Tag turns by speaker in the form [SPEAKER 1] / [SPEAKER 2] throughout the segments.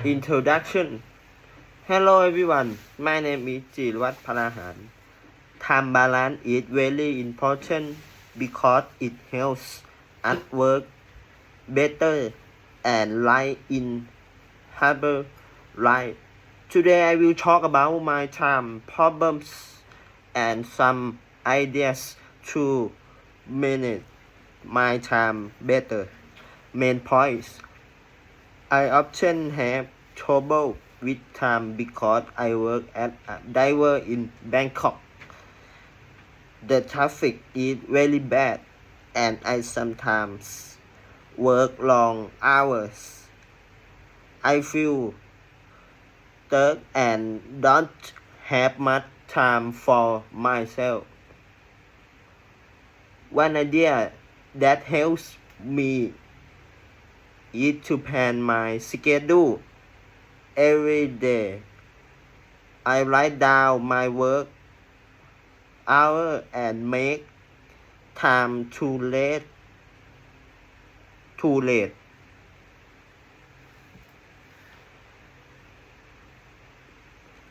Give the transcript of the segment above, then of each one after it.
[SPEAKER 1] Introduction. Hello everyone, my name is Jirwat Panahan. Time balance is very important because it helps us work better and life in harder life. Today I will talk about my time problems and some ideas to manage my time better. Main points. I often have trouble with time because I work as a driver in Bangkok. The traffic is very bad and I sometimes work long hours. I feel tired and don't have much time for myself. One idea that helps me is to plan my schedule every day. I write down my work hour and make time too late.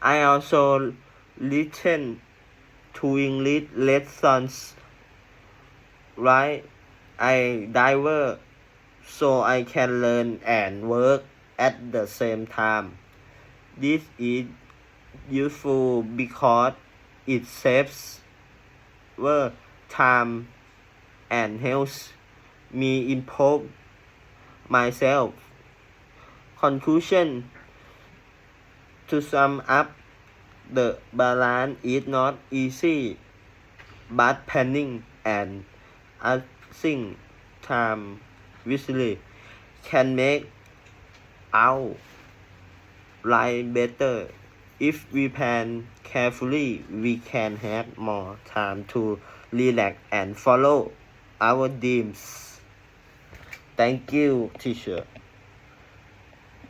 [SPEAKER 1] I also listen to English lessons right I diver so I can learn and work at the same time. This is useful because it saves time and helps me improve myself. Conclusion. To sum up, the balance is not easy, but planning and using time wisely can make our life better. If we plan carefully, we can have more time to relax and follow our dreams. Thank you, teacher.